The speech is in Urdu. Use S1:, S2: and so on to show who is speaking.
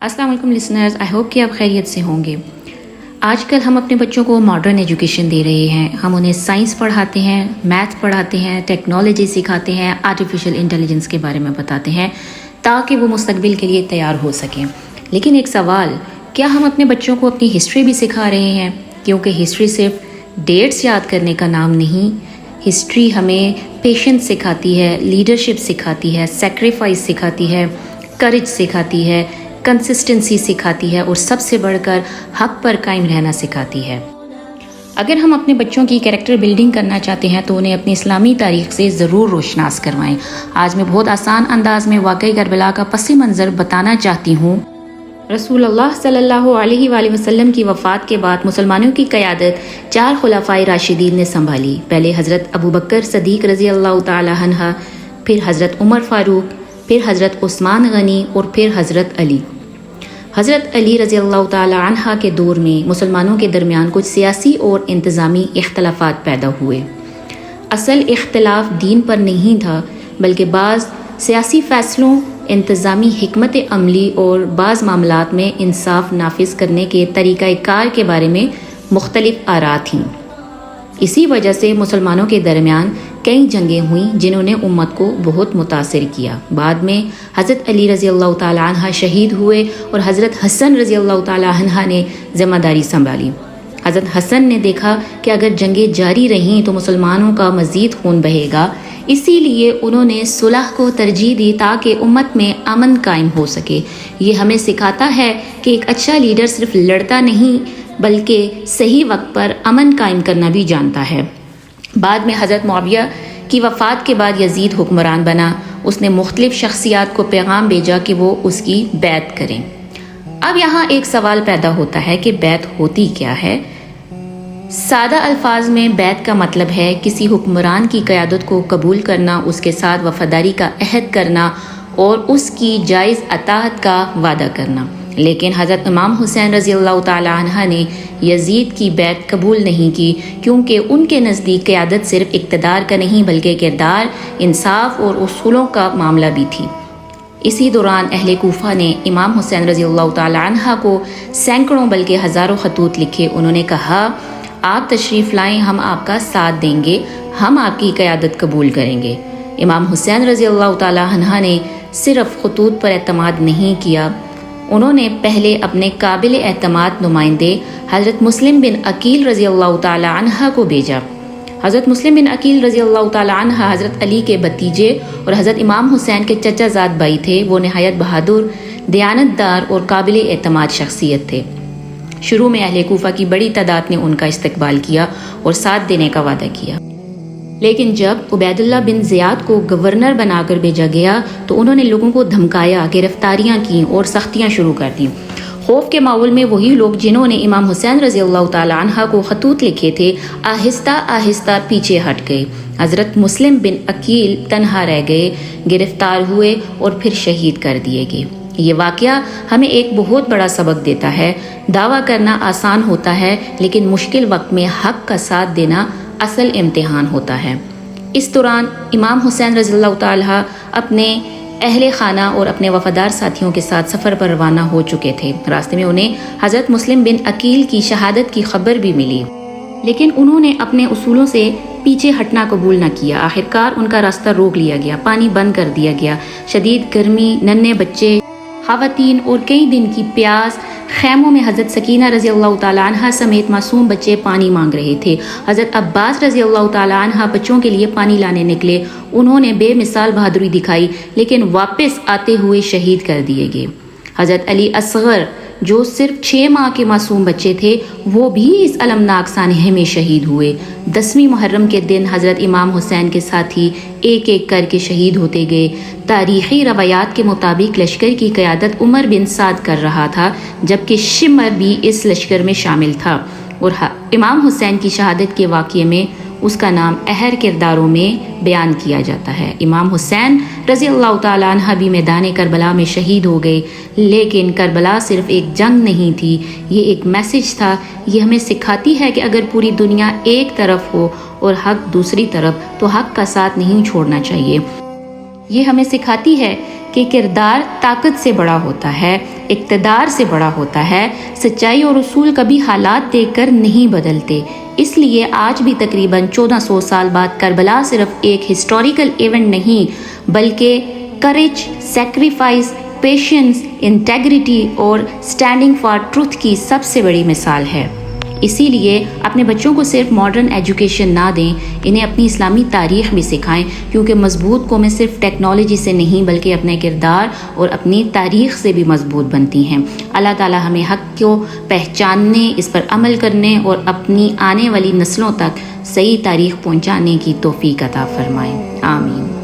S1: السلام علیکم لسنرز، آئی ہوپ کہ آپ خیریت سے ہوں گے۔ آج کل ہم اپنے بچوں کو ماڈرن ایجوکیشن دے رہے ہیں۔ ہم انہیں سائنس پڑھاتے ہیں، میتھ پڑھاتے ہیں، ٹیکنالوجی سکھاتے ہیں، آرٹیفیشل انٹیلیجنس کے بارے میں بتاتے ہیں تاکہ وہ مستقبل کے لیے تیار ہو سکیں۔ لیکن ایک سوال، کیا ہم اپنے بچوں کو اپنی ہسٹری بھی سکھا رہے ہیں؟ کیونکہ ہسٹری صرف ڈیٹس یاد کرنے کا نام نہیں، ہسٹری ہمیں پیشنس سکھاتی ہے، لیڈرشپ سکھاتی ہے، سیکریفائس سکھاتی ہے، کریج سکھاتی ہے، کنسسٹنسی سکھاتی ہے اور سب سے بڑھ کر حق پر قائم رہنا سکھاتی ہے۔ اگر ہم اپنے بچوں کی کیریکٹر بلڈنگ کرنا چاہتے ہیں تو انہیں اپنی اسلامی تاریخ سے ضرور روشناس کروائیں۔ آج میں بہت آسان انداز میں واقعی کربلا کا پس منظر بتانا چاہتی ہوں۔ رسول اللہ صلی اللہ علیہ وآلہ وسلم کی وفات کے بعد مسلمانوں کی قیادت 4 خلفائے راشدین نے سنبھالی۔ پہلے حضرت ابوبکر صدیق رضی اللہ تعالی عنہ، پھر حضرت عمر فاروق، پھر حضرت عثمان غنی اور پھر حضرت علی۔ حضرت علی رضی اللہ تعالی عنہ کے دور میں مسلمانوں کے درمیان کچھ سیاسی اور انتظامی اختلافات پیدا ہوئے۔ اصل اختلاف دین پر نہیں تھا، بلکہ بعض سیاسی فیصلوں، انتظامی حکمت عملی اور بعض معاملات میں انصاف نافذ کرنے کے طریقہ کار کے بارے میں مختلف آراء تھیں۔ اسی وجہ سے مسلمانوں کے درمیان کئی جنگیں ہوئیں جنہوں نے امت کو بہت متاثر کیا۔ بعد میں حضرت علی رضی اللہ تعالی عنہ شہید ہوئے اور حضرت حسن رضی اللہ تعالی عنہ نے ذمہ داری سنبھالی۔ حضرت حسن نے دیکھا کہ اگر جنگیں جاری رہیں تو مسلمانوں کا مزید خون بہے گا، اسی لیے انہوں نے صلح کو ترجیح دی تاکہ امت میں امن قائم ہو سکے۔ یہ ہمیں سکھاتا ہے کہ ایک اچھا لیڈر صرف لڑتا نہیں بلکہ صحیح وقت پر امن قائم کرنا بھی جانتا ہے۔ بعد میں حضرت معاویہ کی وفات کے بعد یزید حکمران بنا۔ اس نے مختلف شخصیات کو پیغام بھیجا کہ وہ اس کی بیعت کریں۔ اب یہاں ایک سوال پیدا ہوتا ہے کہ بیعت ہوتی کیا ہے؟ سادہ الفاظ میں بیعت کا مطلب ہے کسی حکمران کی قیادت کو قبول کرنا، اس کے ساتھ وفاداری کا عہد کرنا اور اس کی جائز اطاعت کا وعدہ کرنا۔ لیکن حضرت امام حسین رضی اللہ تعالی عنہ نے یزید کی بیعت قبول نہیں کی، کیونکہ ان کے نزدیک قیادت صرف اقتدار کا نہیں بلکہ کردار، انصاف اور اصولوں کا معاملہ بھی تھی۔ اسی دوران اہل کوفہ نے امام حسین رضی اللہ تعالی عنہ کو سینکڑوں بلکہ ہزاروں خطوط لکھے۔ انہوں نے کہا، آپ تشریف لائیں، ہم آپ کا ساتھ دیں گے، ہم آپ کی قیادت قبول کریں گے۔ امام حسین رضی اللہ تعالی عنہ نے صرف خطوط پر اعتماد نہیں کیا، انہوں نے پہلے اپنے قابل اعتماد نمائندے حضرت مسلم بن عقیل رضی اللہ تعالی عنہ کو بھیجا۔ حضرت مسلم بن عقیل رضی اللہ تعالی عنہ حضرت علی کے بھتیجے اور حضرت امام حسین کے چچا زاد بھائی تھے۔ وہ نہایت بہادر، دیانتدار اور قابل اعتماد شخصیت تھے۔ شروع میں اہل کوفہ کی بڑی تعداد نے ان کا استقبال کیا اور ساتھ دینے کا وعدہ کیا، لیکن جب عبید اللہ بن زیاد کو گورنر بنا کر بھیجا گیا تو انہوں نے لوگوں کو دھمکایا، گرفتاریاں کیں اور سختیاں شروع کر دیں۔ خوف کے ماحول میں وہی لوگ جنہوں نے امام حسین رضی اللہ تعالی عنہ کو خطوط لکھے تھے آہستہ آہستہ پیچھے ہٹ گئے۔ حضرت مسلم بن عقیل تنہا رہ گئے، گرفتار ہوئے اور پھر شہید کر دیے گئے۔ یہ واقعہ ہمیں ایک بہت بڑا سبق دیتا ہے۔ دعویٰ کرنا آسان ہوتا ہے، لیکن مشکل وقت میں حق کا ساتھ دینا اصل امتحان ہوتا ہے۔ اس دوران امام حسین رضی اللہ تعالیٰ اپنے اہل خانہ اور اپنے وفادار ساتھیوں کے ساتھ سفر پر روانہ ہو چکے تھے۔ راستے میں انہیں حضرت مسلم بن عقیل کی شہادت کی خبر بھی ملی، لیکن انہوں نے اپنے اصولوں سے پیچھے ہٹنا قبول نہ کیا۔ آخرکار ان کا راستہ روک لیا گیا، پانی بند کر دیا گیا۔ شدید گرمی، ننھے بچے، خواتین اور کئی دن کی پیاس، خیموں میں حضرت سکینہ رضی اللہ تعالیٰ عنہ سمیت معصوم بچے پانی مانگ رہے تھے۔ حضرت عباس رضی اللہ تعالیٰ عنہ بچوں کے لیے پانی لانے نکلے۔ انہوں نے بے مثال بہادری دکھائی، لیکن واپس آتے ہوئے شہید کر دیے گئے۔ حضرت علی اصغر جو صرف 6 ماہ کے معصوم بچے تھے، وہ بھی اس المناک سانحے میں شہید ہوئے۔ 10ویں محرم کے دن حضرت امام حسین کے ساتھی ایک ایک کر کے شہید ہوتے گئے۔ تاریخی روایات کے مطابق لشکر کی قیادت عمر بن سعد کر رہا تھا، جبکہ شمر بھی اس لشکر میں شامل تھا، اور امام حسین کی شہادت کے واقعے میں اس کا نام اہم کرداروں میں بیان کیا جاتا ہے۔ امام حسین رضی اللہ تعالیٰ عنہ بھی میدان کربلا میں شہید ہو گئے، لیکن کربلا صرف ایک جنگ نہیں تھی، یہ ایک میسج تھا۔ یہ ہمیں سکھاتی ہے کہ اگر پوری دنیا ایک طرف ہو اور حق دوسری طرف تو حق کا ساتھ نہیں چھوڑنا چاہیے۔ یہ ہمیں سکھاتی ہے کہ کردار طاقت سے بڑا ہوتا ہے، اقتدار سے بڑا ہوتا ہے، سچائی اور اصول کبھی حالات دیکھ کر نہیں بدلتے۔ اس لیے آج بھی تقریباً 1400 سال بعد کربلا صرف ایک ہسٹوریکل ایونٹ نہیں بلکہ کریج، سیکریفائس، پیشنس، انٹیگریٹی اور اسٹینڈنگ فار ٹروتھ کی سب سے بڑی مثال ہے۔ اسی لیے اپنے بچوں کو صرف ماڈرن ایجوکیشن نہ دیں، انہیں اپنی اسلامی تاریخ بھی سکھائیں، کیونکہ مضبوط قومیں صرف ٹیکنالوجی سے نہیں بلکہ اپنے کردار اور اپنی تاریخ سے بھی مضبوط بنتی ہیں۔ اللہ تعالی ہمیں حق کو پہچاننے، اس پر عمل کرنے اور اپنی آنے والی نسلوں تک صحیح تاریخ پہنچانے کی توفیق عطا فرمائیں۔ آمین۔